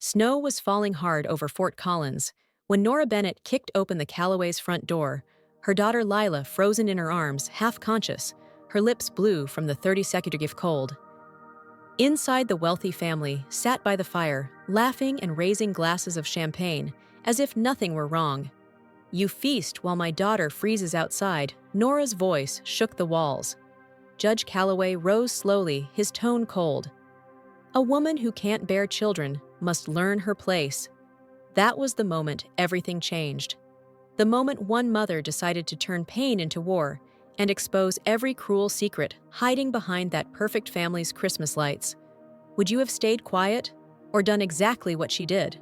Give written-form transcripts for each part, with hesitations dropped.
Snow was falling hard over Fort Collins when Nora Bennett kicked open the Calloway's front door, her daughter Lila frozen in her arms, half conscious, her lips blue from the 30-second cold. Inside, the wealthy family sat by the fire, laughing and raising glasses of champagne, as if nothing were wrong. "You feast while my daughter freezes outside," Nora's voice shook the walls. Judge Calloway rose slowly, his tone cold. "A woman who can't bear children must learn her place." That was the moment everything changed. The moment one mother decided to turn pain into war and expose every cruel secret hiding behind that perfect family's Christmas lights. Would you have stayed quiet or done exactly what she did?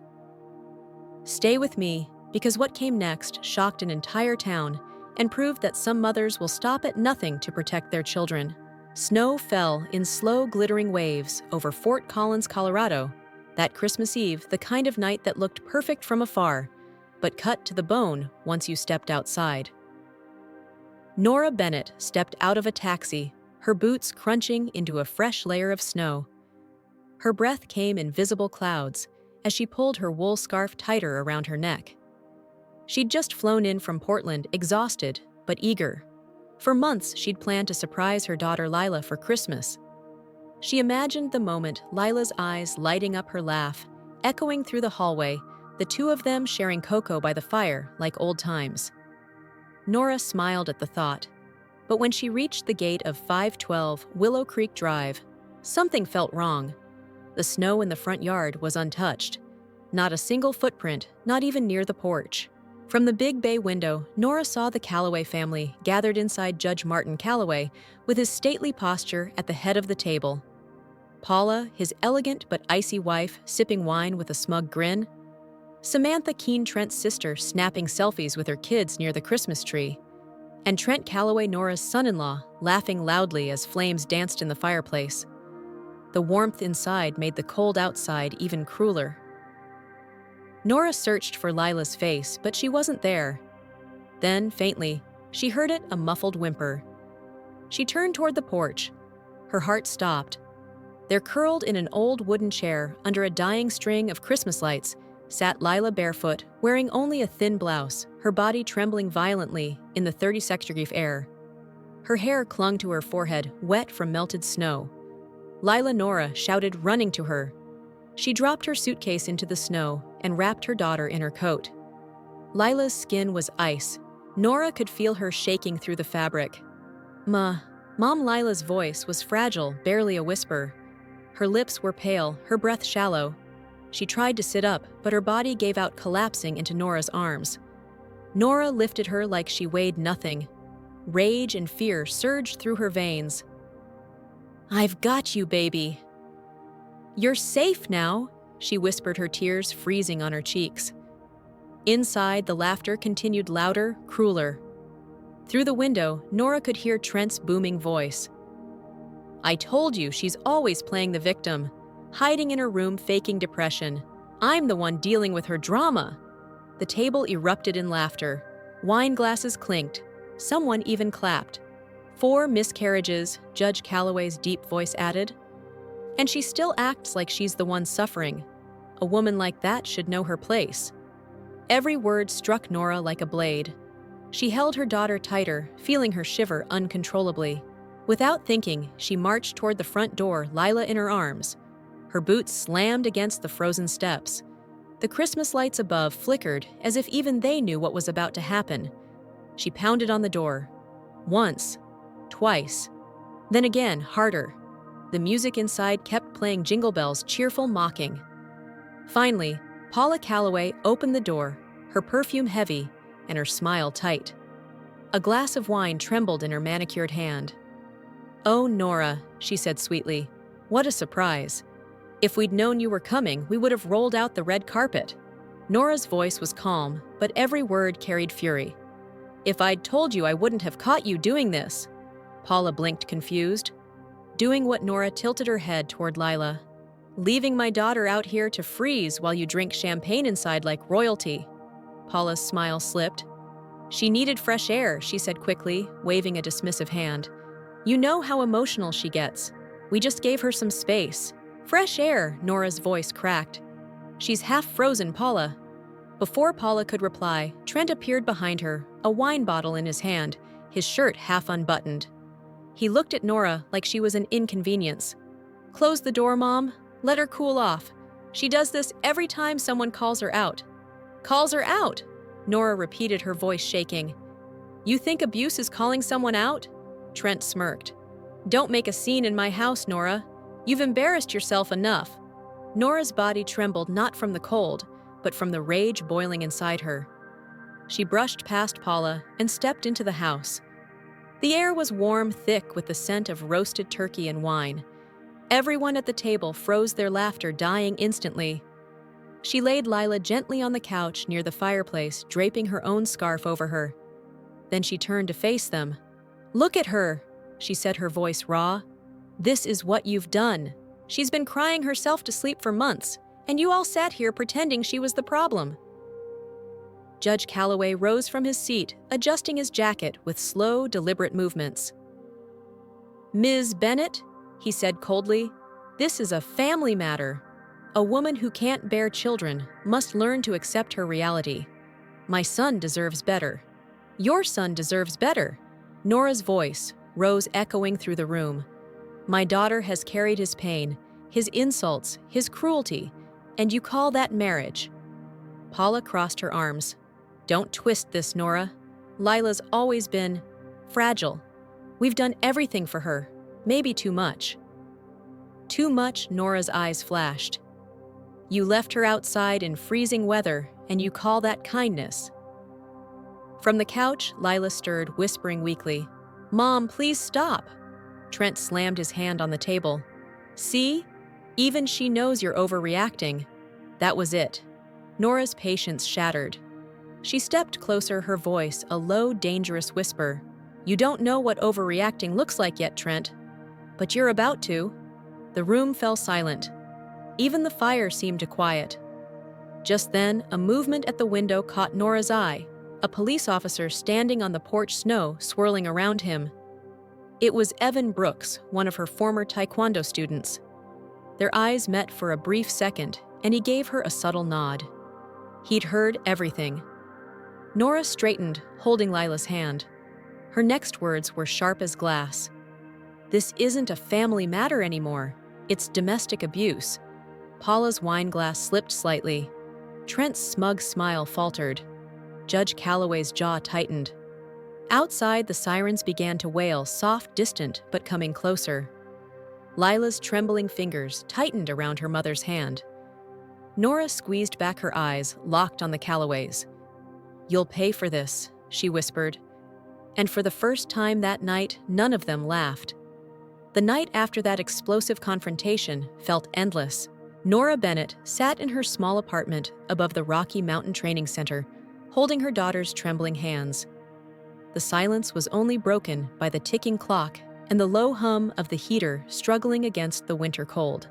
Stay with me, because what came next shocked an entire town and proved that some mothers will stop at nothing to protect their children. Snow fell in slow, glittering waves over Fort Collins, Colorado. That Christmas Eve, the kind of night that looked perfect from afar, but cut to the bone once you stepped outside. Nora Bennett stepped out of a taxi, her boots crunching into a fresh layer of snow. Her breath came in visible clouds as she pulled her wool scarf tighter around her neck. She'd just flown in from Portland, exhausted but eager. For months, she'd planned to surprise her daughter Lila for Christmas. She imagined the moment, Lila's eyes lighting up, her laugh echoing through the hallway, the two of them sharing cocoa by the fire like old times. Nora smiled at the thought, but when she reached the gate of 512 Willow Creek Drive, something felt wrong. The snow in the front yard was untouched. Not a single footprint, not even near the porch. From the big bay window, Nora saw the Calloway family gathered inside Judge Martin Calloway with his stately posture at the head of the table. Paula, his elegant but icy wife, sipping wine with a smug grin. Samantha Keene, Trent's sister, snapping selfies with her kids near the Christmas tree. And Trent Calloway, Nora's son-in-law, laughing loudly as flames danced in the fireplace. The warmth inside made the cold outside even crueler. Nora searched for Lila's face, but she wasn't there. Then, faintly, she heard it, a muffled whimper. She turned toward the porch. Her heart stopped. There, curled in an old wooden chair under a dying string of Christmas lights, sat Lila barefoot, wearing only a thin blouse, her body trembling violently in the 30-second air. Her hair clung to her forehead, wet from melted snow. Lila, Nora shouted, running to her. She dropped her suitcase into the snow and wrapped her daughter in her coat. Lila's skin was ice. Nora could feel her shaking through the fabric. Mom, Lila's voice was fragile, barely a whisper. Her lips were pale, her breath shallow. She tried to sit up, but her body gave out, collapsing into Nora's arms. Nora lifted her like she weighed nothing. Rage and fear surged through her veins. "I've got you, baby." "You're safe now," she whispered, her tears freezing on her cheeks. Inside, the laughter continued, louder, crueler. Through the window, Nora could hear Trent's booming voice. "I told you, she's always playing the victim, hiding in her room, faking depression. I'm the one dealing with her drama." The table erupted in laughter. Wine glasses clinked. Someone even clapped. "4 miscarriages," Judge Calloway's deep voice added. "And she still acts like she's the one suffering. A woman like that should know her place." Every word struck Nora like a blade. She held her daughter tighter, feeling her shiver uncontrollably. Without thinking, she marched toward the front door, Lila in her arms. Her boots slammed against the frozen steps. The Christmas lights above flickered as if even they knew what was about to happen. She pounded on the door. Once, twice, then again, harder. The music inside kept playing, Jingle Bells, cheerful, mocking. Finally, Paula Calloway opened the door, her perfume heavy and her smile tight. A glass of wine trembled in her manicured hand. "Oh, Nora," she said sweetly, "what a surprise. If we'd known you were coming, we would have rolled out the red carpet." Nora's voice was calm, but every word carried fury. "If I'd told you, I wouldn't have caught you doing this." Paula blinked, confused. "Doing what?" Nora tilted her head toward Lila. "Leaving my daughter out here to freeze while you drink champagne inside like royalty." Paula's smile slipped. "She needed fresh air," she said quickly, waving a dismissive hand. "You know how emotional she gets. We just gave her some space." "Fresh air," Nora's voice cracked. She's half frozen, Paula." Before Paula could reply, Trent appeared behind her, a wine bottle in his hand, his shirt half unbuttoned. He looked at Nora like she was an inconvenience. "Close the door, Mom. Let her cool off. She does this every time someone calls her out." "Calls her out?" Nora repeated, her voice shaking. "You think abuse is calling someone out?" Trent smirked. "Don't make a scene in my house, Nora. You've embarrassed yourself enough." Nora's body trembled not from the cold, but from the rage boiling inside her. She brushed past Paula and stepped into the house. The air was warm, thick with the scent of roasted turkey and wine. Everyone at the table froze, their laughter dying instantly. She laid Lila gently on the couch near the fireplace, draping her own scarf over her. Then she turned to face them. "Look at her," she said, her voice raw. "This is what you've done. She's been crying herself to sleep for months, and you all sat here pretending she was the problem." Judge Calloway rose from his seat, adjusting his jacket with slow, deliberate movements. "Ms. Bennett," he said coldly, "this is a family matter. A woman who can't bear children must learn to accept her reality. My son deserves better. Your son deserves better." Nora's voice rose, echoing through the room. "My daughter has carried his pain, his insults, his cruelty, and you call that marriage?" Paula crossed her arms. "Don't twist this, Nora. Lila's always been fragile. We've done everything for her, maybe too much." "Too much?" Nora's eyes flashed. "You left her outside in freezing weather, and you call that kindness?" From the couch, Lila stirred, whispering weakly, "Mom, please stop." Trent slammed his hand on the table. "See? Even she knows you're overreacting." That was it. Nora's patience shattered. She stepped closer, her voice a low, dangerous whisper. "You don't know what overreacting looks like yet, Trent. But you're about to." The room fell silent. Even the fire seemed to quiet. Just then, a movement at the window caught Nora's eye, a police officer standing on the porch, snow swirling around him. It was Evan Brooks, one of her former taekwondo students. Their eyes met for a brief second, and he gave her a subtle nod. He'd heard everything. Nora straightened, holding Lila's hand. Her next words were sharp as glass. "This isn't a family matter anymore. It's domestic abuse." Paula's wine glass slipped slightly. Trent's smug smile faltered. Judge Calloway's jaw tightened. Outside, the sirens began to wail, soft, distant, but coming closer. Lila's trembling fingers tightened around her mother's hand. Nora squeezed back her eyes, locked on the Calloways. "You'll pay for this," she whispered. And for the first time that night, none of them laughed. The night after that explosive confrontation felt endless. Nora Bennett sat in her small apartment above the Rocky Mountain Training Center, holding her daughter's trembling hands. The silence was only broken by the ticking clock and the low hum of the heater struggling against the winter cold.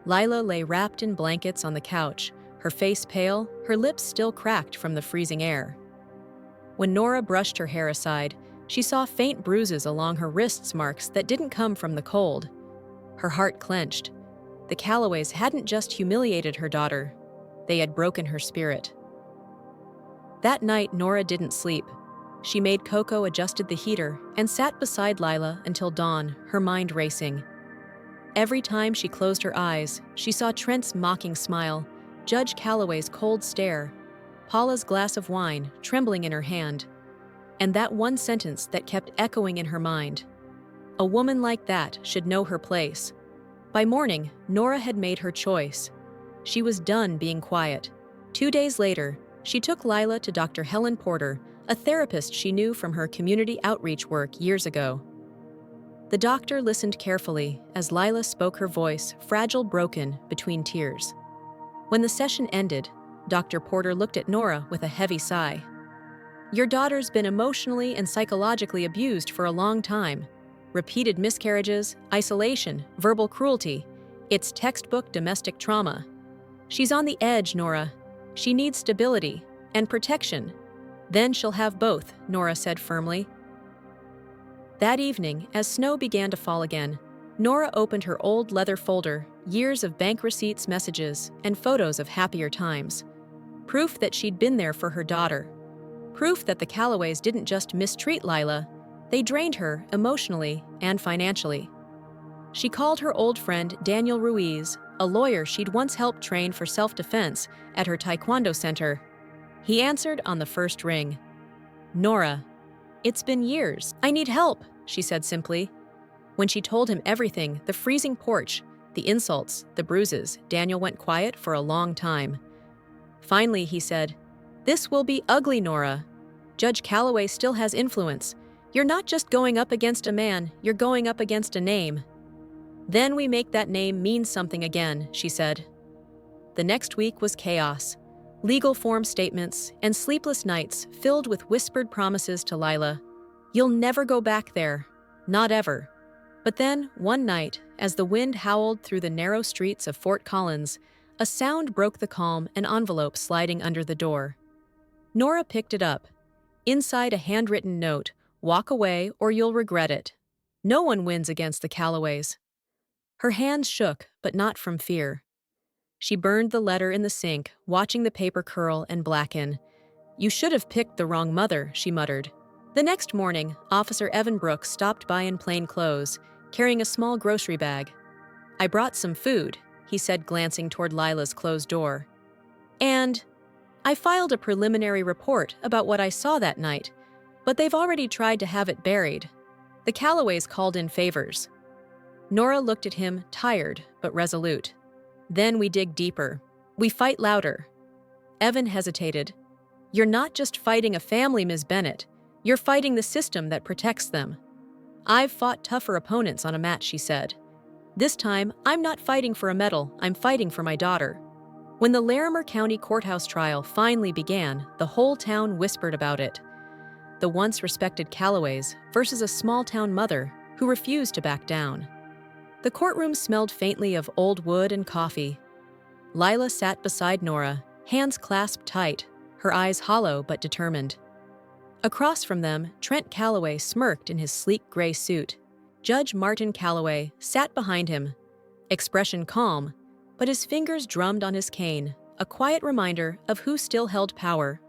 Lila lay wrapped in blankets on the couch, her face pale, her lips still cracked from the freezing air. When Nora brushed her hair aside, she saw faint bruises along her wrists, marks that didn't come from the cold. Her heart clenched. The Calloways hadn't just humiliated her daughter, they had broken her spirit. That night, Nora didn't sleep. She made cocoa, adjusted the heater, and sat beside Lila until dawn, her mind racing. Every time she closed her eyes, she saw Trent's mocking smile, Judge Calloway's cold stare, Paula's glass of wine trembling in her hand, and that one sentence that kept echoing in her mind. A woman like that should know her place. By morning, Nora had made her choice. She was done being quiet. 2 days later, she took Lila to Dr. Helen Porter, a therapist she knew from her community outreach work years ago. The doctor listened carefully as Lila spoke, her voice fragile, broken between tears. When the session ended, Dr. Porter looked at Nora with a heavy sigh. "Your daughter's been emotionally and psychologically abused for a long time. Repeated miscarriages, isolation, verbal cruelty. It's textbook domestic trauma. She's on the edge, Nora. She needs stability and protection. Then she'll have both," Nora said firmly. That evening, as snow began to fall again, Nora opened her old leather folder, years of bank receipts, messages, and photos of happier times. Proof that she'd been there for her daughter. Proof that the Callaways didn't just mistreat Lila, they drained her emotionally and financially. She called her old friend Daniel Ruiz, a lawyer she'd once helped train for self-defense at her taekwondo center. He answered on the first ring. "Nora, it's been years. I need help," she said simply. When she told him everything, the freezing porch, the insults, the bruises, Daniel went quiet for a long time. Finally, he said, "This will be ugly, Nora. Judge Calloway still has influence. You're not just going up against a man, you're going up against a name." "Then we make that name mean something again," she said. The next week was chaos. Legal form statements and sleepless nights filled with whispered promises to Lila. "You'll never go back there. Not ever." But then, one night, as the wind howled through the narrow streets of Fort Collins, a sound broke the calm, an envelope sliding under the door. Nora picked it up. Inside, a handwritten note, "Walk away or you'll regret it. No one wins against the Callaways." Her hands shook, but not from fear. She burned the letter in the sink, watching the paper curl and blacken. "You should have picked the wrong mother," she muttered. The next morning, Officer Evan Brooks stopped by in plain clothes, carrying a small grocery bag. "I brought some food," he said, glancing toward Lila's closed door. "And I filed a preliminary report about what I saw that night, but they've already tried to have it buried. The Callaways called in favors." Nora looked at him, tired but resolute. "Then we dig deeper. We fight louder." Evan hesitated. "You're not just fighting a family, Ms. Bennett. You're fighting the system that protects them." "I've fought tougher opponents on a mat," she said. "This time, I'm not fighting for a medal, I'm fighting for my daughter." When the Larimer County Courthouse trial finally began, the whole town whispered about it. The once respected Callaways versus a small-town mother who refused to back down. The courtroom smelled faintly of old wood and coffee. Lila sat beside Nora, hands clasped tight, her eyes hollow but determined. Across from them, Trent Calloway smirked in his sleek gray suit. Judge Martin Calloway sat behind him, expression calm, but his fingers drummed on his cane, a quiet reminder of who still held power.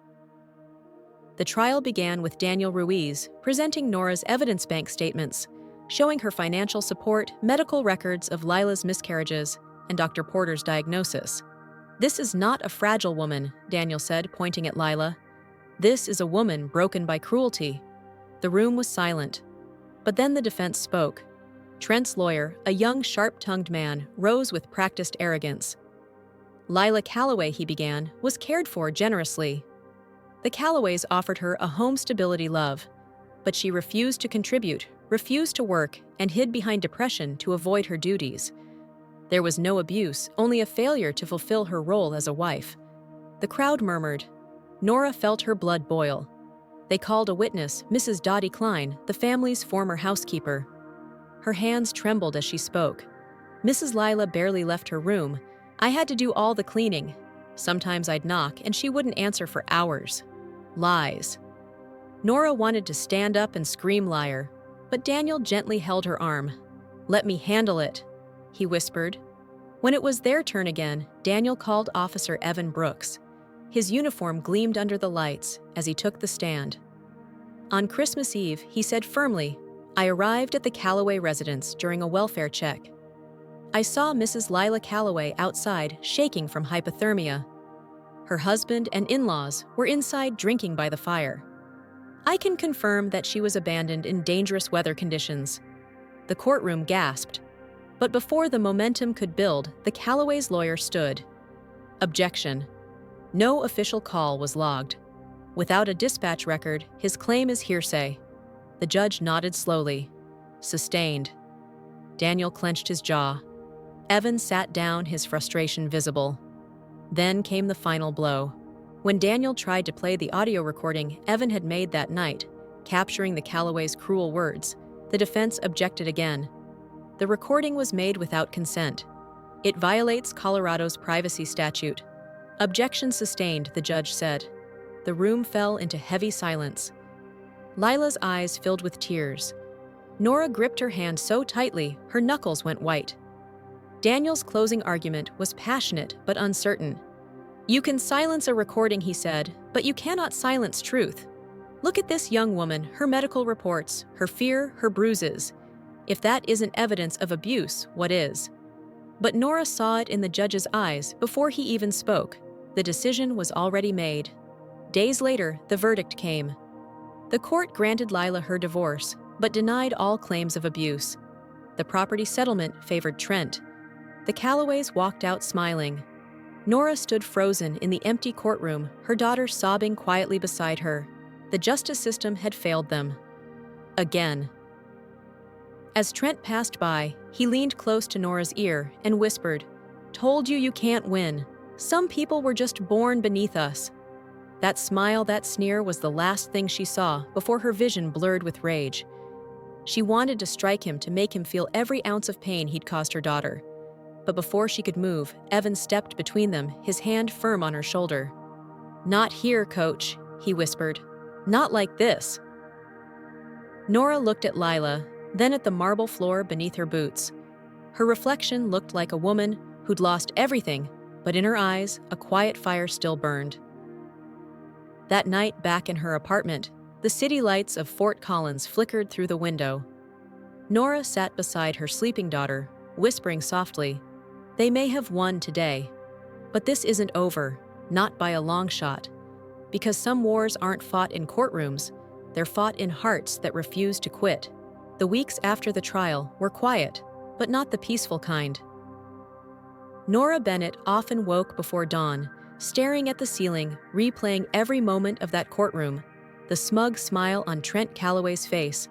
The trial began with Daniel Ruiz presenting Nora's evidence bank statements, showing her financial support, medical records of Lila's miscarriages, and Dr. Porter's diagnosis. "This is not a fragile woman," Daniel said, pointing at Lila. "This is a woman broken by cruelty." The room was silent. But then the defense spoke. Trent's lawyer, a young, sharp-tongued man, rose with practiced arrogance. "Lila Calloway," he began, "was cared for generously. The Callaways offered her a home stability love, but she refused to contribute, refused to work, and hid behind depression to avoid her duties. There was no abuse, only a failure to fulfill her role as a wife." The crowd murmured. Nora felt her blood boil. They called a witness, Mrs. Dottie Klein, the family's former housekeeper. Her hands trembled as she spoke. "Mrs. Lila barely left her room. I had to do all the cleaning. Sometimes I'd knock, and she wouldn't answer for hours. Lies." Nora wanted to stand up and scream liar, but Daniel gently held her arm. "Let me handle it," he whispered. When it was their turn again, Daniel called Officer Evan Brooks. His uniform gleamed under the lights as he took the stand. On Christmas Eve, he said firmly, "I arrived at the Calloway residence during a welfare check. I saw Mrs. Lila Calloway outside, shaking from hypothermia. Her husband and in-laws were inside drinking by the fire. I can confirm that she was abandoned in dangerous weather conditions." The courtroom gasped. But before the momentum could build, the Calloway's lawyer stood. "Objection. No official call was logged. Without a dispatch record, his claim is hearsay." The judge nodded slowly. "Sustained." Daniel clenched his jaw. Evan sat down, his frustration visible. Then came the final blow. When Daniel tried to play the audio recording Evan had made that night, capturing the Callaways' cruel words, the defense objected again. The recording was made without consent. It violates Colorado's privacy statute. "Objection sustained," the judge said. The room fell into heavy silence. Lila's eyes filled with tears. Nora gripped her hand so tightly, her knuckles went white. Daniel's closing argument was passionate but uncertain. "You can silence a recording," he said, "but you cannot silence truth. Look at this young woman, her medical reports, her fear, her bruises. If that isn't evidence of abuse, what is?" But Nora saw it in the judge's eyes before he even spoke. The decision was already made. Days later, the verdict came. The court granted Lila her divorce, but denied all claims of abuse. The property settlement favored Trent. The Callaways walked out smiling. Nora stood frozen in the empty courtroom, her daughter sobbing quietly beside her. The justice system had failed them. Again. As Trent passed by, he leaned close to Nora's ear and whispered, "Told you you can't win. Some people were just born beneath us." That smile, that sneer was the last thing she saw before her vision blurred with rage. She wanted to strike him to make him feel every ounce of pain he'd caused her daughter. But before she could move, Evan stepped between them, his hand firm on her shoulder. "Not here, Coach," he whispered. "Not like this." Nora looked at Lila, then at the marble floor beneath her boots. Her reflection looked like a woman who'd lost everything, but in her eyes, a quiet fire still burned. That night, back in her apartment, the city lights of Fort Collins flickered through the window. Nora sat beside her sleeping daughter, whispering softly, "They may have won today, but this isn't over, not by a long shot. Because some wars aren't fought in courtrooms, they're fought in hearts that refuse to quit." The weeks after the trial were quiet, but not the peaceful kind. Nora Bennett often woke before dawn, staring at the ceiling, replaying every moment of that courtroom, the smug smile on Trent Calloway's face,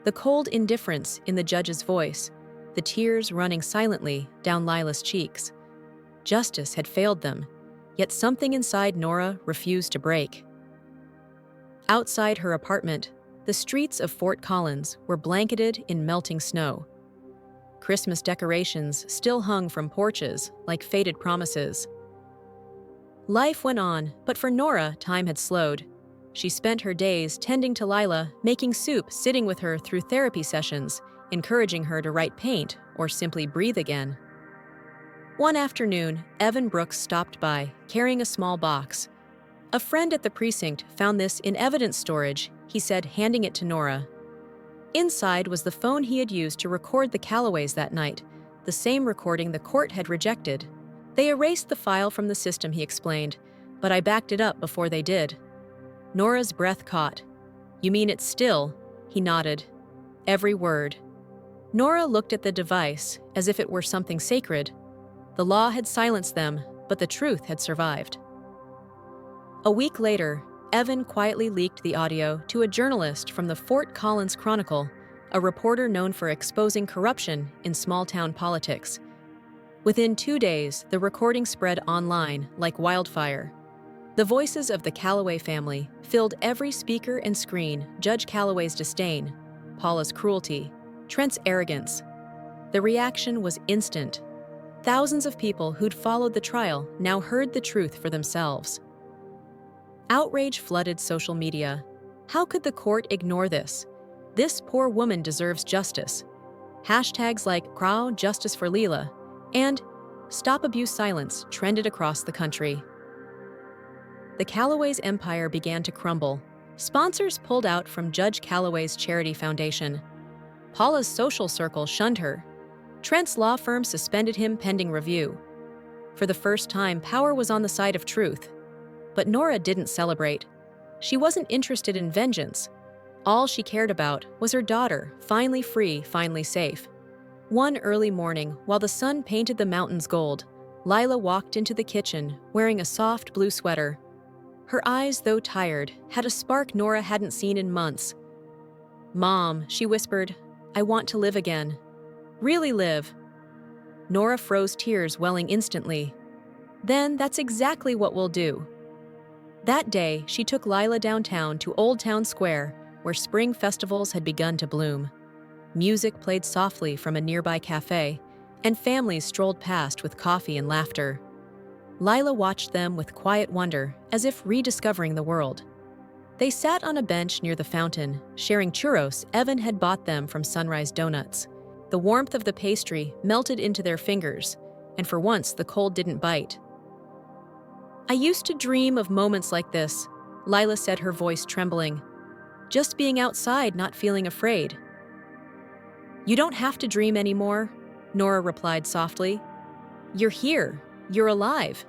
the cold indifference in the judge's voice, the tears running silently down Lila's cheeks. Justice had failed them, yet something inside Nora refused to break. Outside her apartment, the streets of Fort Collins were blanketed in melting snow. Christmas decorations still hung from porches like faded promises. Life went on, but for Nora, time had slowed. She spent her days tending to Lila, making soup, sitting with her through therapy sessions, encouraging her to write, paint, or simply breathe again. One afternoon, Evan Brooks stopped by, carrying a small box. "A friend at the precinct found this in evidence storage," he said, handing it to Nora. Inside was the phone he had used to record the Callaways that night, the same recording the court had rejected. "They erased the file from the system," he explained, "but I backed it up before they did." Nora's breath caught. "You mean it's still?" He nodded. "Every word." Nora looked at the device as if it were something sacred. The law had silenced them, but the truth had survived. A week later, Evan quietly leaked the audio to a journalist from the Fort Collins Chronicle, a reporter known for exposing corruption in small-town politics. Within 2 days, the recording spread online like wildfire. The voices of the Callaway family filled every speaker and screen. Judge Callaway's disdain, Paula's cruelty, Trent's arrogance. The reaction was instant. Thousands of people who'd followed the trial now heard the truth for themselves. Outrage flooded social media. How could the court ignore this? This poor woman deserves justice. Hashtags like "Crow Justice for Lila" and "Stop Abuse Silence" trended across the country. The Callaways' empire began to crumble. Sponsors pulled out from Judge Callaway's charity foundation. Paula's social circle shunned her. Trent's law firm suspended him pending review. For the first time, power was on the side of truth. But Nora didn't celebrate. She wasn't interested in vengeance. All she cared about was her daughter, finally free, finally safe. One early morning, while the sun painted the mountains gold, Lila walked into the kitchen wearing a soft blue sweater. Her eyes, though tired, had a spark Nora hadn't seen in months. "Mom," she whispered, "I want to live again. Really live." Nora froze, tears welling instantly. "Then that's exactly what we'll do." That day, she took Lila downtown to Old Town Square, where spring festivals had begun to bloom. Music played softly from a nearby cafe, and families strolled past with coffee and laughter. Lila watched them with quiet wonder, as if rediscovering the world. They sat on a bench near the fountain, sharing churros Evan had bought them from Sunrise Donuts. The warmth of the pastry melted into their fingers, and for once the cold didn't bite. "I used to dream of moments like this," Lila said, her voice trembling. "Just being outside, not feeling afraid." "You don't have to dream anymore," Nora replied softly. "You're here, you're alive,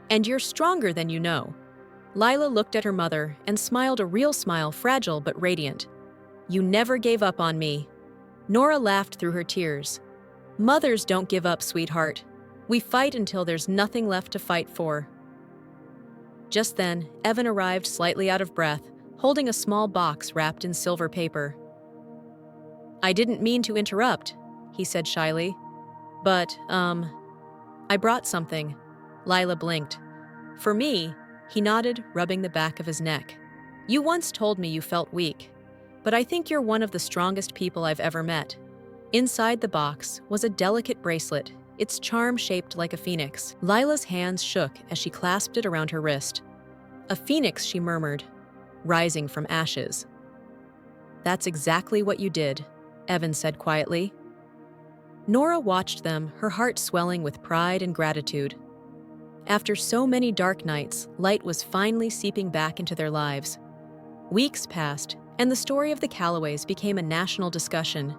and you're stronger than you know." Lila looked at her mother and smiled, a real smile, fragile but radiant. "You never gave up on me." Nora laughed through her tears. "Mothers don't give up, sweetheart. We fight until there's nothing left to fight for." Just then, Evan arrived, slightly out of breath, holding a small box wrapped in silver paper. "I didn't mean to interrupt," he said shyly. "But, I brought something." Lila blinked. "For me?" He nodded, rubbing the back of his neck. "You once told me you felt weak, but I think you're one of the strongest people I've ever met." Inside the box was a delicate bracelet, its charm shaped like a phoenix. Lila's hands shook as she clasped it around her wrist. "A phoenix," she murmured, "rising from ashes." "That's exactly what you did," Evan said quietly. Nora watched them, her heart swelling with pride and gratitude. After so many dark nights, light was finally seeping back into their lives. Weeks passed, and the story of the Callaways became a national discussion.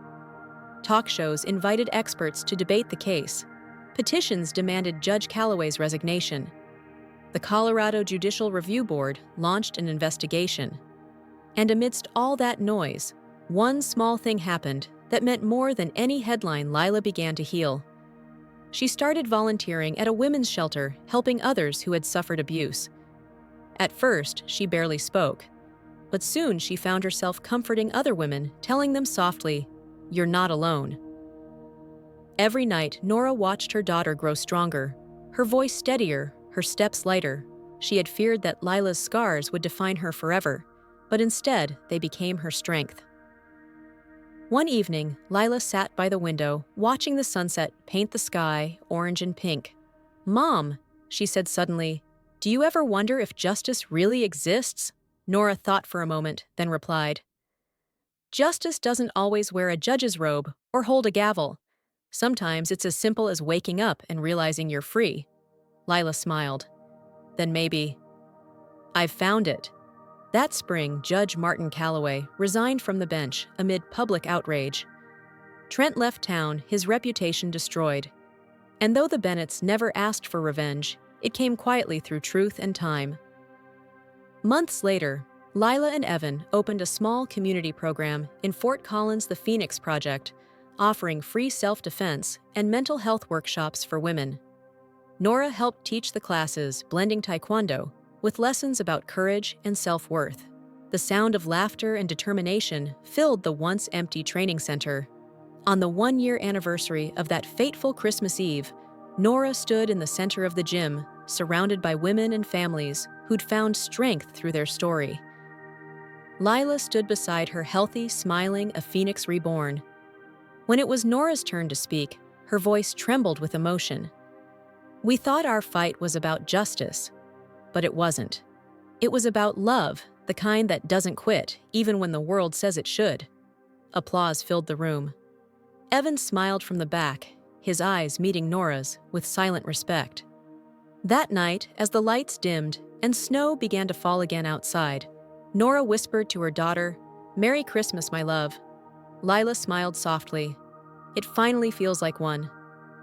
Talk shows invited experts to debate the case. Petitions demanded Judge Callaway's resignation. The Colorado Judicial Review Board launched an investigation. And amidst all that noise, one small thing happened that meant more than any headline. Lila began to heal. She started volunteering at a women's shelter, helping others who had suffered abuse. At first, she barely spoke, but soon she found herself comforting other women, telling them softly, "You're not alone." Every night, Nora watched her daughter grow stronger, her voice steadier, her steps lighter. She had feared that Lila's scars would define her forever, but instead, they became her strength. One evening, Lila sat by the window, watching the sunset paint the sky orange and pink. "Mom," she said suddenly, "do you ever wonder if justice really exists?" Nora thought for a moment, then replied, "Justice doesn't always wear a judge's robe or hold a gavel. Sometimes it's as simple as waking up and realizing you're free." Lila smiled. "Then maybe I've found it." That spring, Judge Martin Callaway resigned from the bench amid public outrage. Trent left town, his reputation destroyed. And though the Bennetts never asked for revenge, it came quietly through truth and time. Months later, Lila and Evan opened a small community program in Fort Collins, the Phoenix Project, offering free self-defense and mental health workshops for women. Nora helped teach the classes, blending Taekwondo with lessons about courage and self-worth. The sound of laughter and determination filled the once empty training center. On the one-year anniversary of that fateful Christmas Eve, Nora stood in the center of the gym, surrounded by women and families who'd found strength through their story. Lila stood beside her, healthy, smiling, a phoenix reborn. When it was Nora's turn to speak, her voice trembled with emotion. "We thought our fight was about justice, but it wasn't. It was about love, the kind that doesn't quit, even when the world says it should." Applause filled the room. Evan smiled from the back, his eyes meeting Nora's with silent respect. That night, as the lights dimmed and snow began to fall again outside, Nora whispered to her daughter, "Merry Christmas, my love." Lila smiled softly. "It finally feels like one."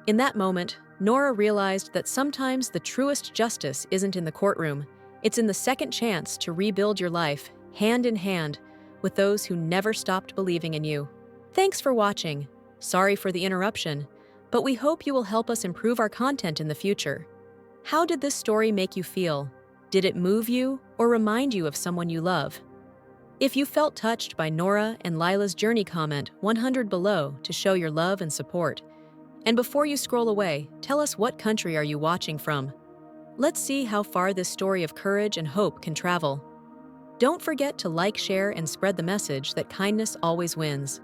In that moment, Nora realized that sometimes the truest justice isn't in the courtroom, it's in the second chance to rebuild your life, hand in hand, with those who never stopped believing in you. Thanks for watching. Sorry for the interruption, but we hope you will help us improve our content in the future. How did this story make you feel? Did it move you or remind you of someone you love? If you felt touched by Nora and Lila's journey, comment 100 below to show your love and support. And before you scroll away, tell us, what country are you watching from? Let's see how far this story of courage and hope can travel. Don't forget to like, share, and spread the message that kindness always wins.